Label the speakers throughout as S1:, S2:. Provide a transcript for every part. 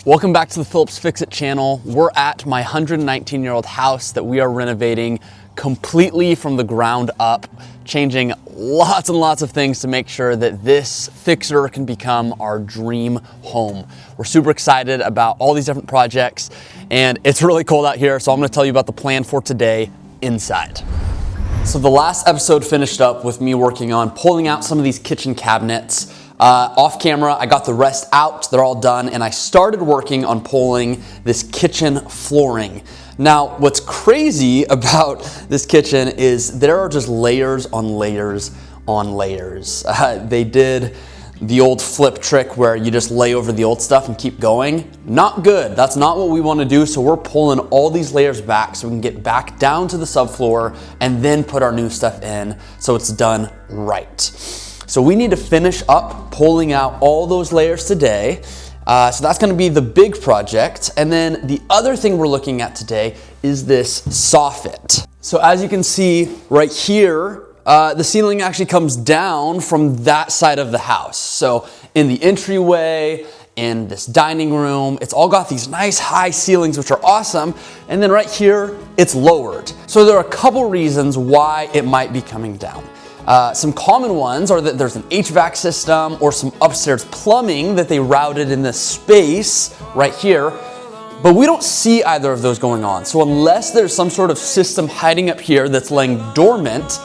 S1: Welcome back to the Phillips Fix-It channel. We're at my 119-year-old house that we are renovating completely from the ground up, changing lots and lots of things to make sure that this fixer can become our dream home. We're super excited about all these different projects, and it's really cold out here, so I'm gonna tell you about the plan for today inside. So the last episode finished up with me working on pulling out some of these kitchen cabinets. Off camera, I got the rest out, they're all done, and I started working on pulling this kitchen flooring. Now, what's crazy about this kitchen is there are just layers on layers on layers. They did the old flip trick where you just lay over the old stuff and keep going. Not good, that's not what we want to do, so we're pulling all these layers back so we can get back down to the subfloor and then put our new stuff in so it's done right. So we need to finish up pulling out all those layers today. So that's gonna be the big project. And then the other thing we're looking at today is this soffit. So as you can see right here, the ceiling actually comes down from that side of the house. So in the entryway, in this dining room, it's all got these nice high ceilings, which are awesome. And then right here, it's lowered. So there are a couple reasons why it might be coming down. Some common ones are that there's an HVAC system or some upstairs plumbing that they routed in this space right here, but we don't see either of those going on. So unless there's some sort of system hiding up here that's laying dormant,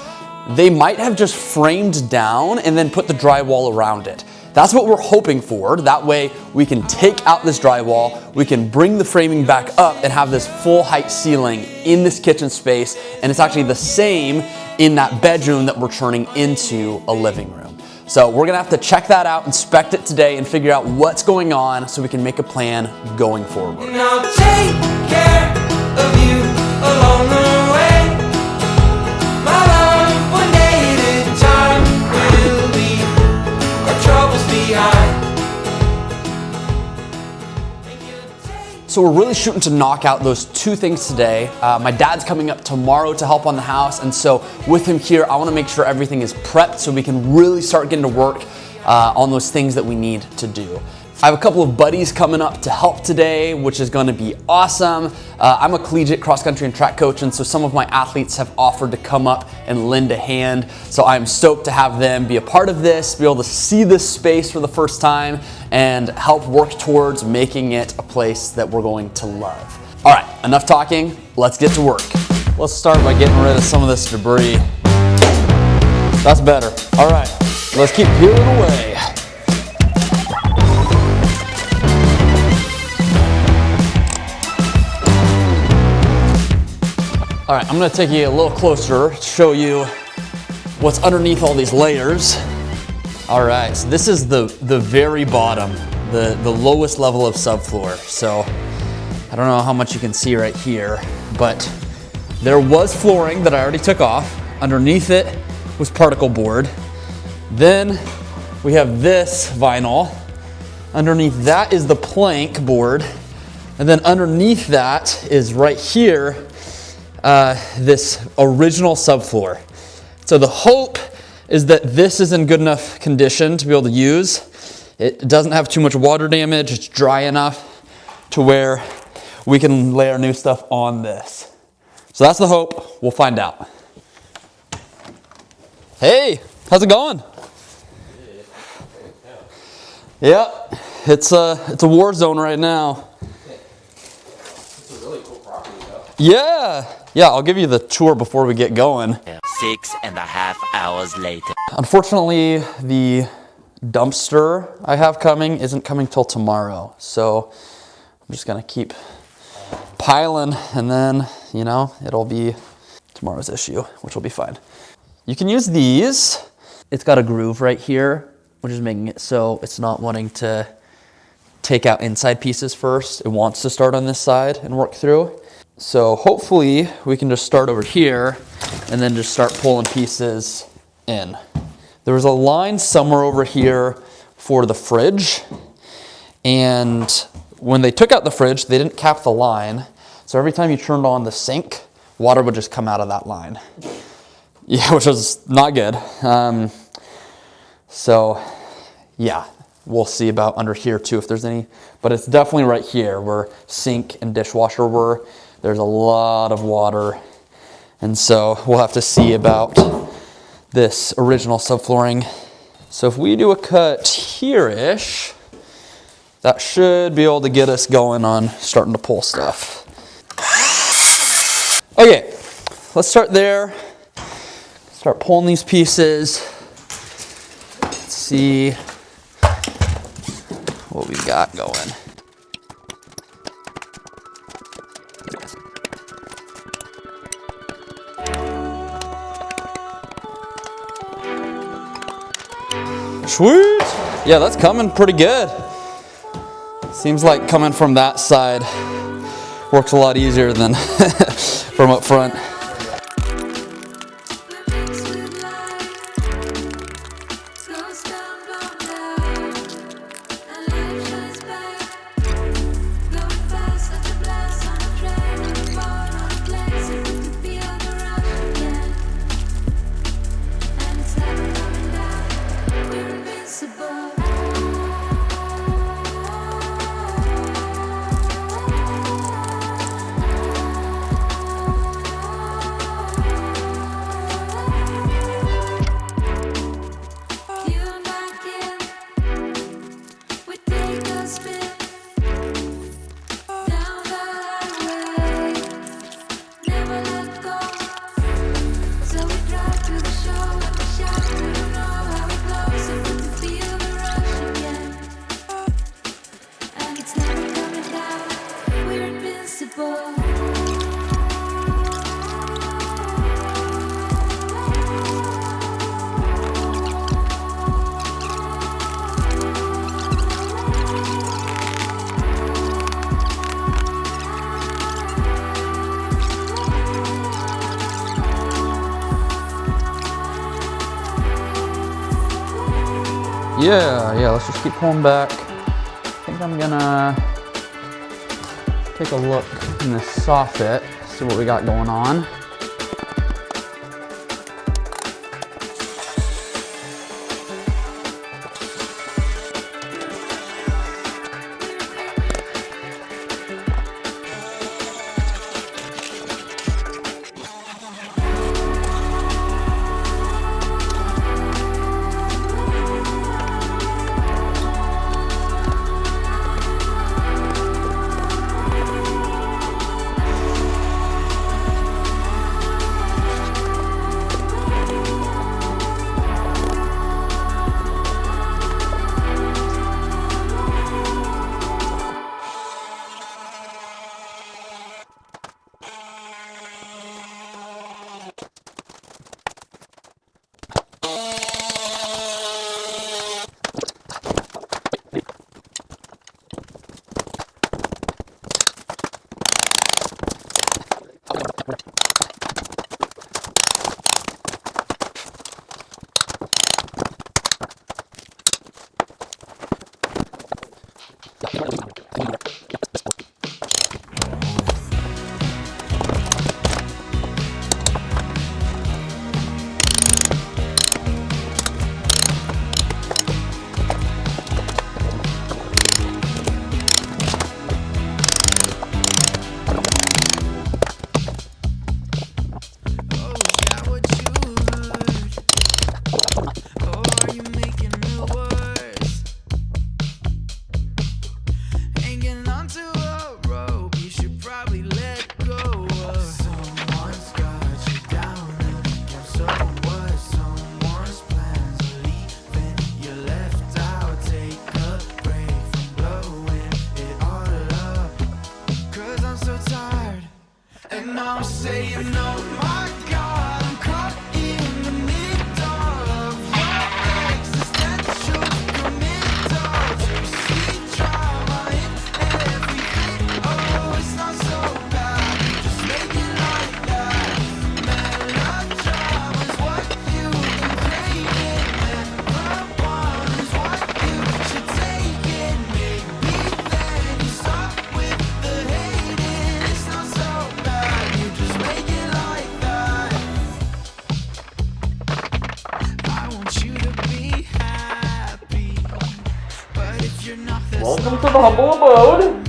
S1: they might have just framed down and then put the drywall around it. That's what we're hoping for. That way we can take out this drywall, we can bring the framing back up and have this full height ceiling in this kitchen space, and it's actually the same in that bedroom that we're turning into a living room. So we're gonna have to check that out, inspect it today, and figure out what's going on so we can make a plan going forward.
S2: And I'll take care of you along the way. My love, one day at a time, will leave our troubles behind.
S1: So we're really shooting to knock out those two things today. My dad's coming up tomorrow to help on the house, and so with him here, I wanna make sure everything is prepped so we can really start getting to work on those things that we need to do. I have a couple of buddies coming up to help today, which is gonna be awesome. I'm a collegiate cross-country and track coach, and so some of my athletes have offered to come up and lend a hand. So I'm stoked to have them be a part of this, be able to see this space for the first time, and help work towards making it a place that we're going to love. All right, enough talking, let's get to work. Let's start by getting rid of some of this debris. That's better. All right, let's keep peeling away. All right, I'm gonna take you a little closer to show you what's underneath all these layers. All right, so this is the very bottom, the lowest level of subfloor. So I don't know how much you can see right here, but there was flooring that I already took off. Underneath it was particle board. Then we have this vinyl. Underneath that is the plank board. And then underneath that is right here, this original subfloor. So the hope is that this is in good enough condition to be able to use. It doesn't have too much water damage. It's dry enough to where we can lay our new stuff on this. So that's the hope. We'll find out. Hey, how's it going? Yeah, it's a war zone right now.
S3: It's a really cool property though.
S1: Yeah, I'll give you the tour before we get going.
S4: 6.5 hours later.
S1: Unfortunately, the dumpster I have coming isn't coming till tomorrow. So I'm just gonna keep piling, and then, you know, it'll be tomorrow's issue, which will be fine. You can use these. It's got a groove right here, which is making it so it's not wanting to take out inside pieces first. It wants to start on this side and work through. So hopefully we can just start over here and then just start pulling pieces in. There was a line somewhere over here for the fridge, and when they took out the fridge, they didn't cap the line. So every time you turned on the sink, water would just come out of that line. Yeah, which was not good. So yeah, We'll see about under here too if there's any, but it's definitely right here where sink and dishwasher were. There's a lot of water, and so we'll have to see about this original subflooring. So if we do a cut here-ish, that should be able to get us going on starting to pull stuff. Okay, let's start there. Start pulling these pieces. Let's see what we got going. Sweet! Yeah, that's coming pretty good. Seems like coming from that side works a lot easier than from up front. Yeah, let's just keep pulling back. I think I'm gonna take a look in this soffit, see what we got going on.
S2: Like that.
S1: little humble abode.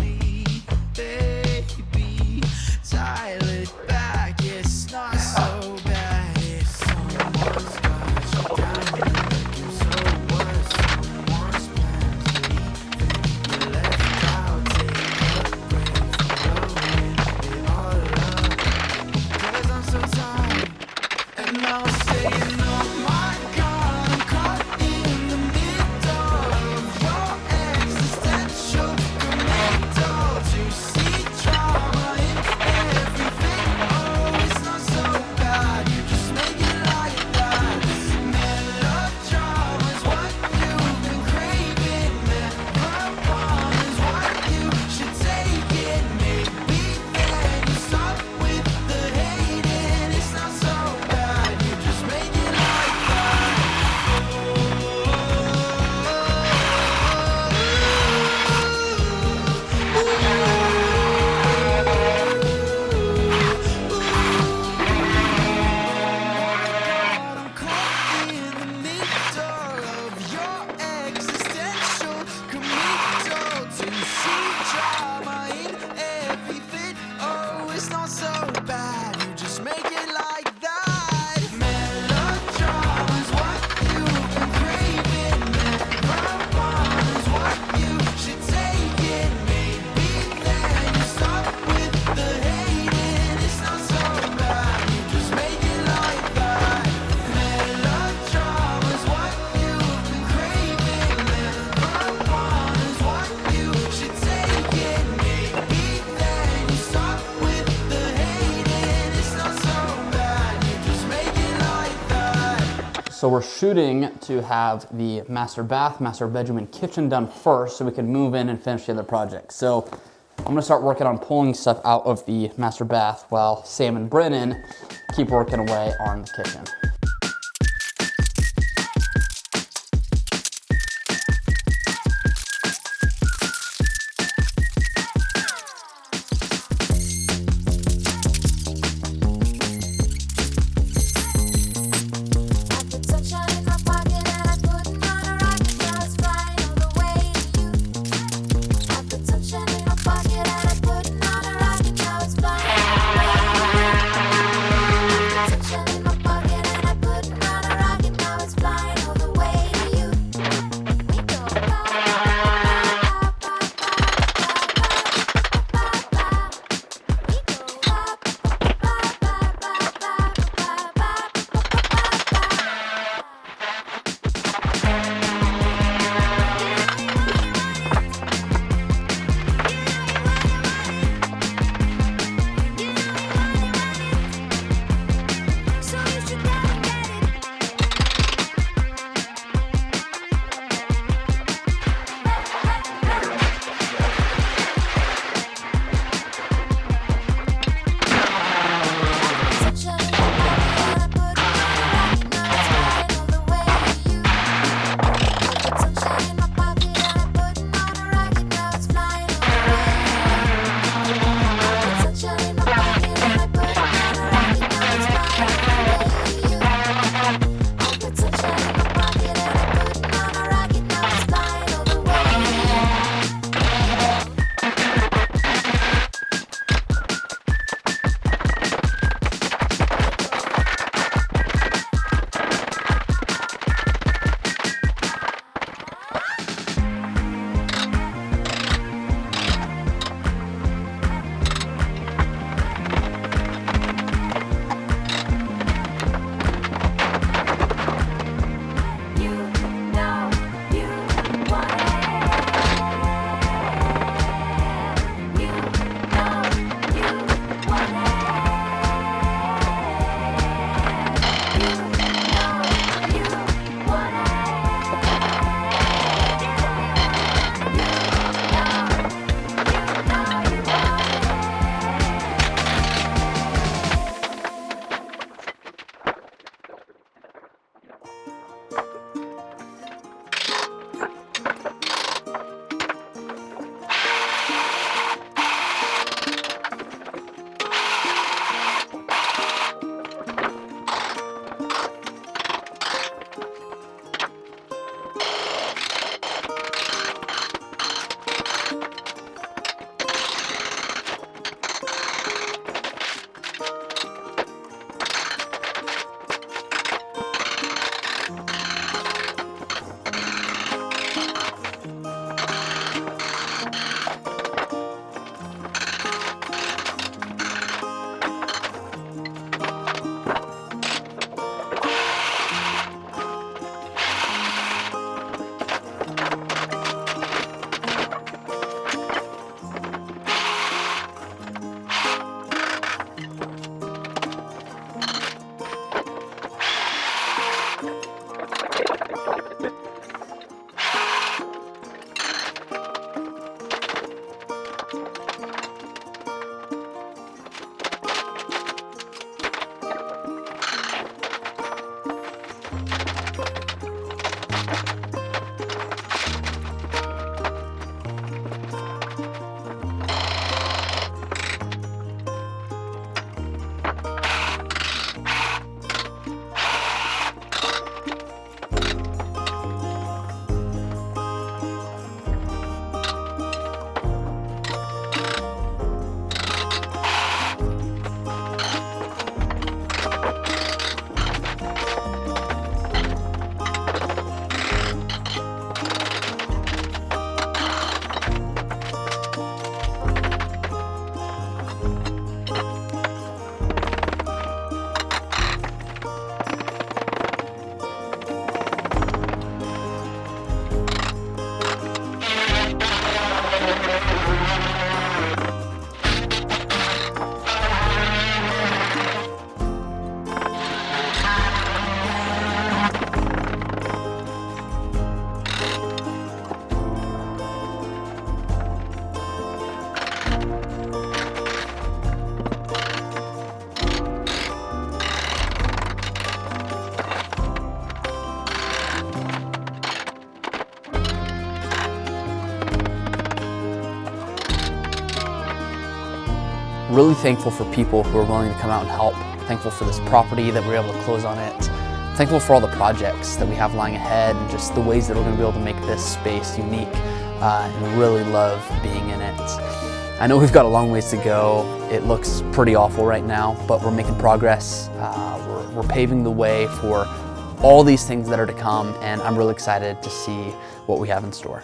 S1: So we're shooting to have the master bath, master bedroom, and kitchen done first so we can move in and finish the other projects. So I'm gonna start working on pulling stuff out of the master bath while Sam and Brennan keep working away on the kitchen.
S5: Sunshine in my pocket and
S1: Really thankful for people who are willing to come out and help. Thankful for this property that we were able to close on it. Thankful for all the projects that we have lying ahead and just the ways that we're going to be able to make this space unique and really love being in it. I know we've got a long ways to go. It looks pretty awful right now, but we're making progress. We're paving the way for all these things that are to come, and I'm really excited to see what we have in store.